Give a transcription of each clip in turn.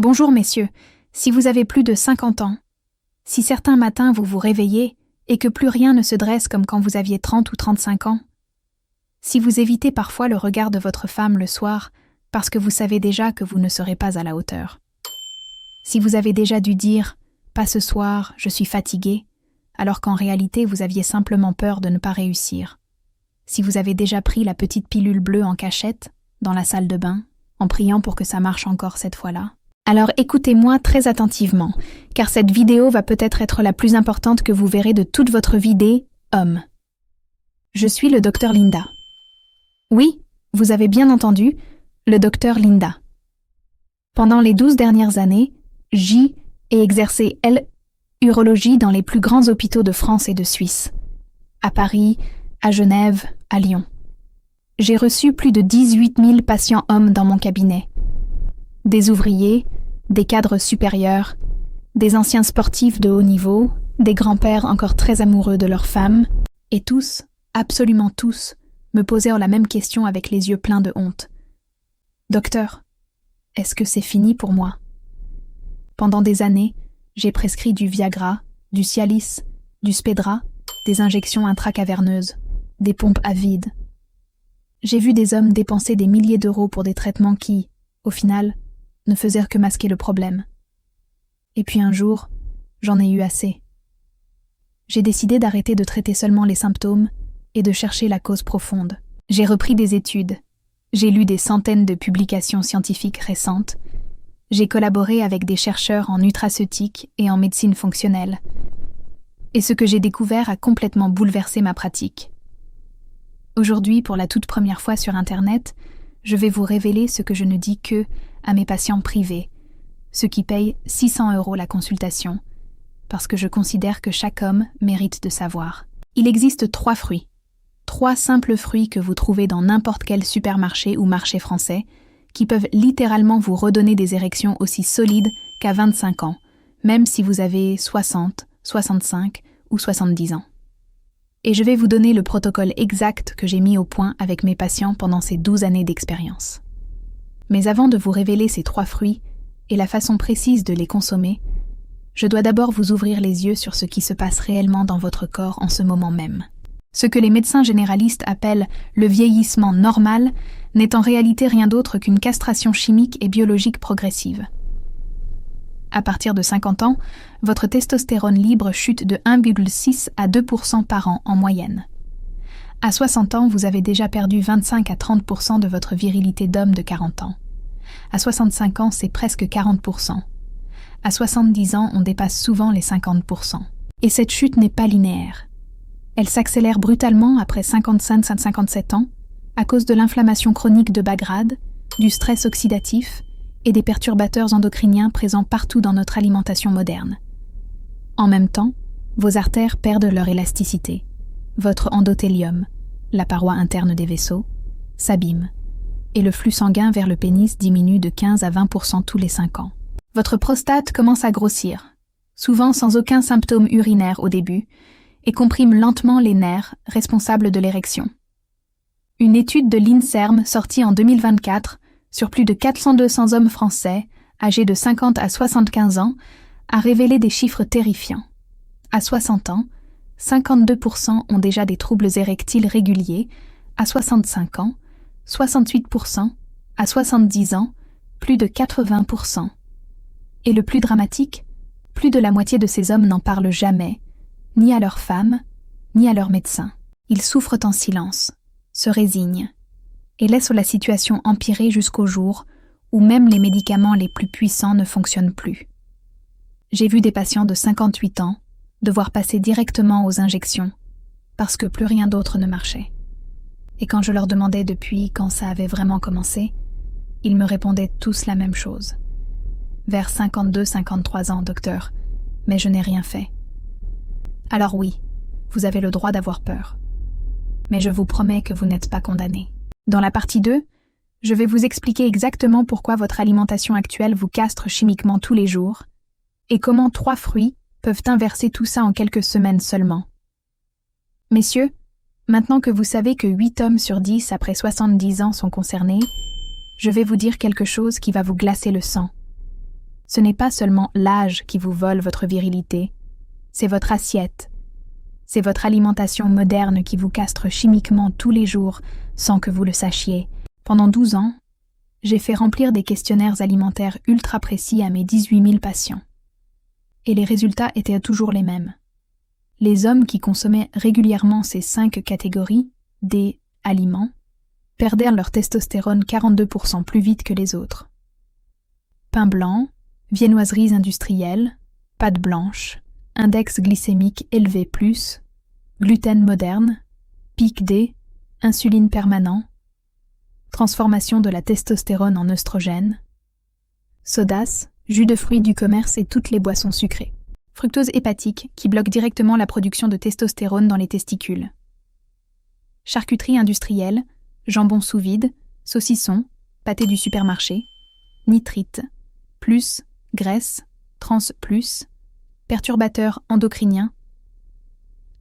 Bonjour messieurs, si vous avez plus de 50 ans, si certains matins vous vous réveillez et que plus rien ne se dresse comme quand vous aviez 30 ou 35 ans, si vous évitez parfois le regard de votre femme le soir parce que vous savez déjà que vous ne serez pas à la hauteur, si vous avez déjà dû dire « pas ce soir, je suis fatigué », alors qu'en réalité vous aviez simplement peur de ne pas réussir, si vous avez déjà pris la petite pilule bleue en cachette, dans la salle de bain, en priant pour que ça marche encore cette fois-là, alors écoutez-moi très attentivement, car cette vidéo va peut-être être la plus importante que vous verrez de toute votre vie des hommes. Je suis le docteur Linda. Oui, vous avez bien entendu, le docteur Linda. Pendant les 12 dernières années, j'ai exercé l'urologie dans les plus grands hôpitaux de France et de Suisse, à Paris, à Genève, à Lyon. J'ai reçu plus de 18 000 patients hommes dans mon cabinet. Des ouvriers, des cadres supérieurs, des anciens sportifs de haut niveau, des grands-pères encore très amoureux de leurs femmes, et tous, absolument tous, me posèrent la même question avec les yeux pleins de honte. « Docteur, est-ce que c'est fini pour moi ?» Pendant des années, j'ai prescrit du Viagra, du Cialis, du Spedra, des injections intracaverneuses, des pompes à vide. J'ai vu des hommes dépenser des milliers d'euros pour des traitements qui, au final, ne faisaient que masquer le problème. Et puis un jour, j'en ai eu assez. J'ai décidé d'arrêter de traiter seulement les symptômes et de chercher la cause profonde. J'ai repris des études. J'ai lu des centaines de publications scientifiques récentes. J'ai collaboré avec des chercheurs en nutraceutique et en médecine fonctionnelle. Et ce que j'ai découvert a complètement bouleversé ma pratique. Aujourd'hui, pour la toute première fois sur Internet, je vais vous révéler ce que je ne dis que à mes patients privés, ceux qui payent 600 € la consultation, parce que je considère que chaque homme mérite de savoir. Il existe 3 fruits. 3 simples fruits que vous trouvez dans n'importe quel supermarché ou marché français, qui peuvent littéralement vous redonner des érections aussi solides qu'à 25 ans, même si vous avez 60, 65 ou 70 ans. Et je vais vous donner le protocole exact que j'ai mis au point avec mes patients pendant ces 12 années d'expérience. Mais avant de vous révéler ces 3 fruits et la façon précise de les consommer, je dois d'abord vous ouvrir les yeux sur ce qui se passe réellement dans votre corps en ce moment même. Ce que les médecins généralistes appellent le vieillissement normal n'est en réalité rien d'autre qu'une castration chimique et biologique progressive. À partir de 50 ans, votre testostérone libre chute de 1,6 à 2% par an en moyenne. À 60 ans, vous avez déjà perdu 25 à 30% de votre virilité d'homme de 40 ans. À 65 ans, c'est presque 40%. À 70 ans, on dépasse souvent les 50%. Et cette chute n'est pas linéaire. Elle s'accélère brutalement après 55 à 57 ans à cause de l'inflammation chronique de bas grade, du stress oxydatif et des perturbateurs endocriniens présents partout dans notre alimentation moderne. En même temps, vos artères perdent leur élasticité. Votre endothélium, la paroi interne des vaisseaux, s'abîme, et le flux sanguin vers le pénis diminue de 15 à 20% tous les 5 ans. Votre prostate commence à grossir, souvent sans aucun symptôme urinaire au début, et comprime lentement les nerfs responsables de l'érection. Une étude de l'INSERM sortie en 2024 sur plus de 400-200 hommes français âgés de 50 à 75 ans a révélé des chiffres terrifiants. À 60 ans, 52% ont déjà des troubles érectiles réguliers, à 65 ans, 68%, à 70 ans, plus de 80%. Et le plus dramatique, plus de la moitié de ces hommes n'en parlent jamais, ni à leurs femmes, ni à leurs médecins. Ils souffrent en silence, se résignent, et laissent la situation empirer jusqu'au jour où même les médicaments les plus puissants ne fonctionnent plus. J'ai vu des patients de 58 ans devoir passer directement aux injections parce que plus rien d'autre ne marchait. Et quand je leur demandais depuis quand ça avait vraiment commencé, ils me répondaient tous la même chose. Vers 52-53 ans, docteur, mais je n'ai rien fait. Alors oui, vous avez le droit d'avoir peur. Mais je vous promets que vous n'êtes pas condamné. Dans la partie 2, je vais vous expliquer exactement pourquoi votre alimentation actuelle vous castre chimiquement tous les jours et comment 3 fruits peuvent inverser tout ça en quelques semaines seulement. Messieurs, maintenant que vous savez que 8 hommes sur 10 après 70 ans sont concernés, je vais vous dire quelque chose qui va vous glacer le sang. Ce n'est pas seulement l'âge qui vous vole votre virilité, c'est votre assiette. C'est votre alimentation moderne qui vous castre chimiquement tous les jours sans que vous le sachiez. Pendant 12 ans, j'ai fait remplir des questionnaires alimentaires ultra précis à mes 18 000 patients. Et les résultats étaient toujours les mêmes. Les hommes qui consommaient régulièrement ces 5 catégories des aliments perdaient leur testostérone 42% plus vite que les autres. Pain blanc, viennoiseries industrielles, pâte blanche, index glycémique élevé plus, gluten moderne, pic D, insuline permanent, transformation de la testostérone en œstrogène, sodas, jus de fruits du commerce et toutes les boissons sucrées. Fructose hépatique qui bloque directement la production de testostérone dans les testicules. Charcuterie industrielle, jambon sous vide, saucisson, pâté du supermarché, nitrite, plus, graisse, trans plus, perturbateurs endocriniens,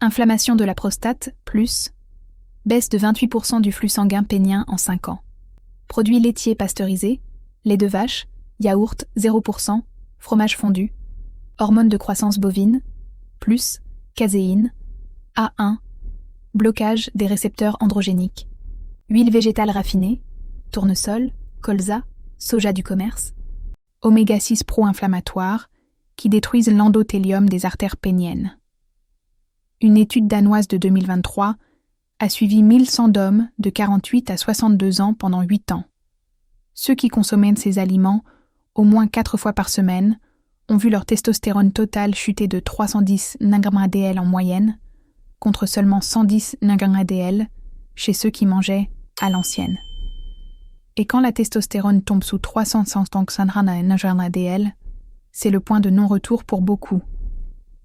inflammation de la prostate, plus, baisse de 28% du flux sanguin pénien en 5 ans. Produits laitiers pasteurisés, lait de vache, yaourt 0%, fromage fondu, hormones de croissance bovine, plus, caséine, A1, blocage des récepteurs androgéniques, huile végétale raffinée, tournesol, colza, soja du commerce, oméga 6 pro-inflammatoires qui détruisent l'endothélium des artères péniennes. Une étude danoise de 2023 a suivi 1100 hommes de 48 à 62 ans pendant 8 ans. Ceux qui consommaient ces aliments au moins 4 fois par semaine ont vu leur testostérone totale chuter de 310 ng/dl en moyenne, contre seulement 110 ng/dl chez ceux qui mangeaient à l'ancienne. Et quand la testostérone tombe sous 350 ng/dl, c'est le point de non-retour pour beaucoup.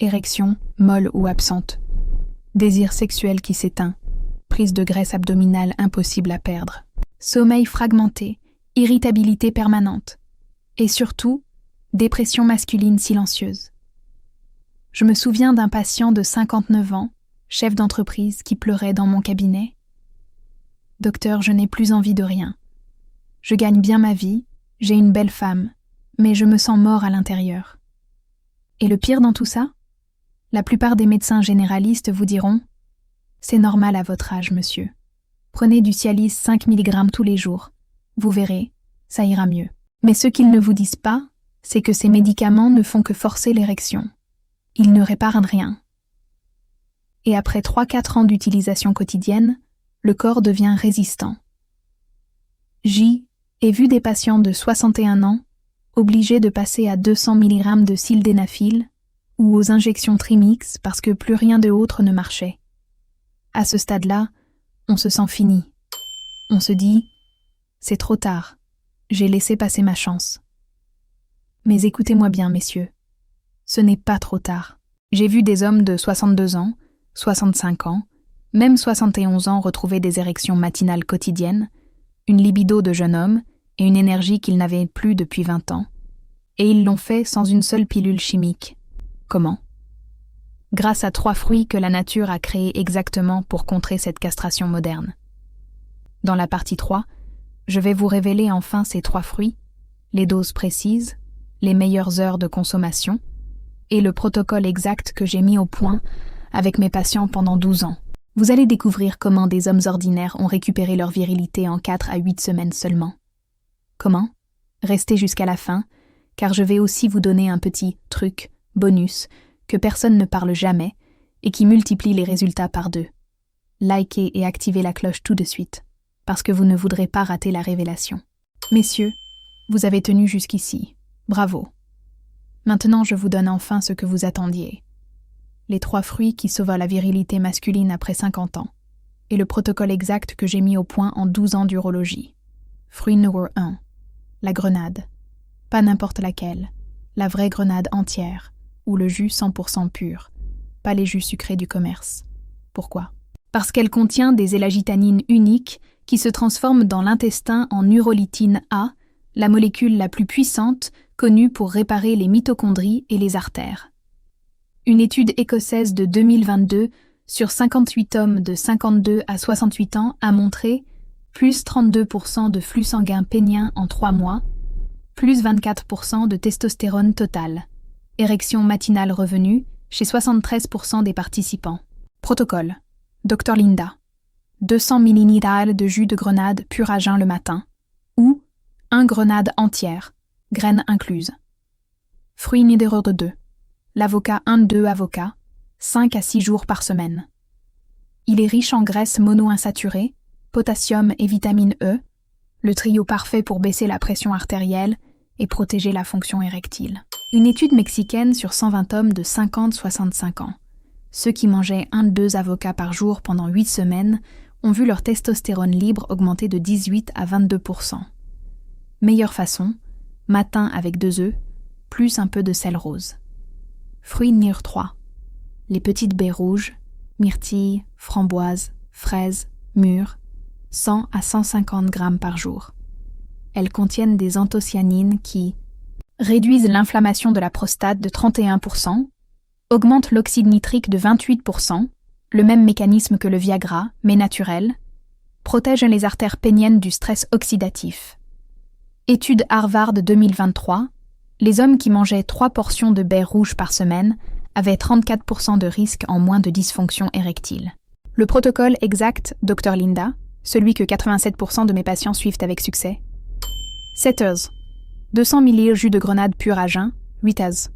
Érection, molle ou absente. Désir sexuel qui s'éteint. Prise de graisse abdominale impossible à perdre. Sommeil fragmenté, irritabilité permanente. Et surtout, dépression masculine silencieuse. Je me souviens d'un patient de 59 ans, chef d'entreprise, qui pleurait dans mon cabinet. « Docteur, je n'ai plus envie de rien. Je gagne bien ma vie, j'ai une belle femme, mais je me sens mort à l'intérieur. » Et le pire dans tout ça ? La plupart des médecins généralistes vous diront « C'est normal à votre âge, monsieur. Prenez du Cialis 5 mg tous les jours. Vous verrez, ça ira mieux. » Mais ce qu'ils ne vous disent pas, c'est que ces médicaments ne font que forcer l'érection. Ils ne réparent rien. Et après 3-4 ans d'utilisation quotidienne, le corps devient résistant. J'ai vu des patients de 61 ans obligés de passer à 200 mg de sildenafil ou aux injections Trimix parce que plus rien de autre ne marchait. À ce stade-là, on se sent fini. On se dit « c'est trop tard, j'ai laissé passer ma chance ». Mais écoutez-moi bien, messieurs, ce n'est pas trop tard. J'ai vu des hommes de 62 ans, 65 ans, même 71 ans retrouver des érections matinales quotidiennes, une libido de jeune homme et une énergie qu'ils n'avaient plus depuis 20 ans. Et ils l'ont fait sans une seule pilule chimique. Comment ? Grâce à 3 fruits que la nature a créés exactement pour contrer cette castration moderne. Dans la partie 3, je vais vous révéler enfin ces 3 fruits, les doses précises, les meilleures heures de consommation et le protocole exact que j'ai mis au point avec mes patients pendant 12 ans. Vous allez découvrir comment des hommes ordinaires ont récupéré leur virilité en 4 à 8 semaines seulement. Comment ? Restez jusqu'à la fin, car je vais aussi vous donner un petit truc, bonus, que personne ne parle jamais et qui multiplie les résultats par 2. Likez et activez la cloche tout de suite, parce que vous ne voudrez pas rater la révélation. Messieurs, vous avez tenu jusqu'ici. Bravo. Maintenant, je vous donne enfin ce que vous attendiez. Les 3 fruits qui sauvent la virilité masculine après 50 ans, et le protocole exact que j'ai mis au point en 12 ans d'urologie. Fruit numéro 1, la grenade. Pas n'importe laquelle, la vraie grenade entière, ou le jus 100% pur, pas les jus sucrés du commerce. Pourquoi ? Parce qu'elle contient des élagitanines uniques qui se transforment dans l'intestin en urolitine A, la molécule la plus puissante connue pour réparer les mitochondries et les artères. Une étude écossaise de 2022 sur 58 hommes de 52 à 68 ans a montré plus 32% de flux sanguin pénien en 3 mois, plus 24% de testostérone totale. Érection matinale revenue chez 73% des participants. Protocole. Dr Linda. 200 ml de jus de grenade pur à jeun le matin. Ou 1 grenade entière, graines incluses. Fruits numéro 2. L'avocat 1-2 avocat, 5 à 6 jours par semaine. Il est riche en graisses monoinsaturées, potassium et vitamine E, le trio parfait pour baisser la pression artérielle et protéger la fonction érectile. Une étude mexicaine sur 120 hommes de 50-65 ans. Ceux qui mangeaient 1-2 avocats par jour pendant 8 semaines ont vu leur testostérone libre augmenter de 18 à 22%. Meilleure façon, matin avec 2 œufs, plus un peu de sel rose. Fruits NIR 3. Les petites baies rouges, myrtilles, framboises, fraises, mûres, 100 à 150 grammes par jour. Elles contiennent des anthocyanines qui réduisent l'inflammation de la prostate de 31%, augmentent l'oxyde nitrique de 28%, le même mécanisme que le Viagra, mais naturel, protègent les artères péniennes du stress oxydatif. Étude Harvard 2023, les hommes qui mangeaient 3 portions de baies rouges par semaine avaient 34% de risque en moins de dysfonction érectile. Le protocole exact, Dr Linda, celui que 87% de mes patients suivent avec succès. 7 heures. 200 ml jus de grenade pur à jeun, 8 heures.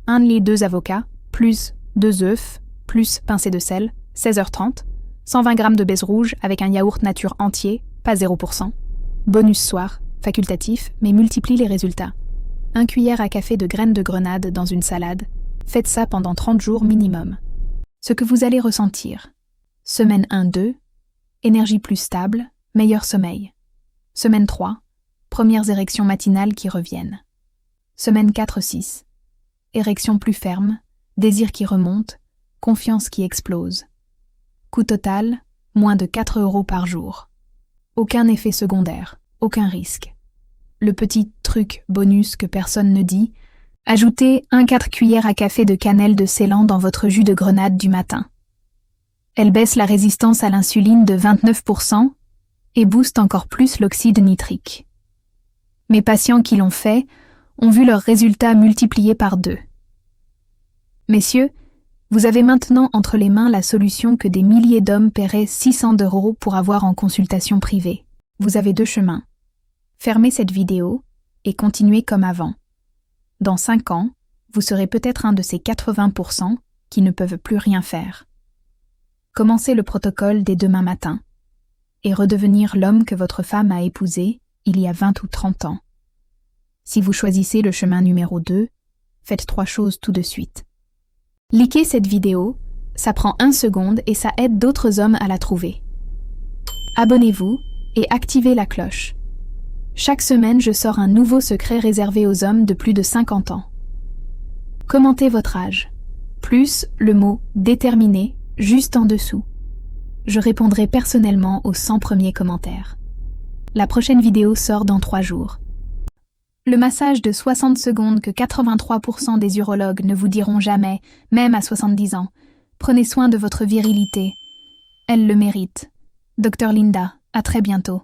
1 lit 2 avocats, plus 2 œufs, plus pincée de sel, 16h30. 120 g de baies rouges avec un yaourt nature entier, pas 0%. Bonus soir, facultatif, mais multiplie les résultats. 1 cuillère à café de graines de grenade dans une salade. Faites ça pendant 30 jours minimum. Ce que vous allez ressentir. Semaine 1-2, énergie plus stable, meilleur sommeil. Semaine 3, premières érections matinales qui reviennent. Semaine 4-6, érection plus ferme, désir qui remonte, confiance qui explose. Coût total, moins de 4 € par jour. Aucun effet secondaire, aucun risque. Le petit truc bonus que personne ne dit, ajoutez 4 cuillères à café de cannelle de Ceylan dans votre jus de grenade du matin. Elle baisse la résistance à l'insuline de 29% et booste encore plus l'oxyde nitrique. Mes patients qui l'ont fait ont vu leurs résultats multipliés par 2. Messieurs, vous avez maintenant entre les mains la solution que des milliers d'hommes paieraient 600 € pour avoir en consultation privée. Vous avez 2 chemins. Fermez cette vidéo et continuez comme avant. Dans 5 ans, vous serez peut-être un de ces 80% qui ne peuvent plus rien faire. Commencez le protocole dès demain matin et redevenir l'homme que votre femme a épousé il y a 20 ou 30 ans. Si vous choisissez le chemin numéro 2, faites 3 choses tout de suite. Likez cette vidéo, ça prend 1 seconde et ça aide d'autres hommes à la trouver. Abonnez-vous et activez la cloche. Chaque semaine, je sors un nouveau secret réservé aux hommes de plus de 50 ans. Commentez votre âge, plus le mot « déterminé » juste en dessous. Je répondrai personnellement aux 100 premiers commentaires. La prochaine vidéo sort dans 3 jours. Le massage de 60 secondes que 83% des urologues ne vous diront jamais, même à 70 ans. Prenez soin de votre virilité. Elle le mérite. Dr Linda, à très bientôt.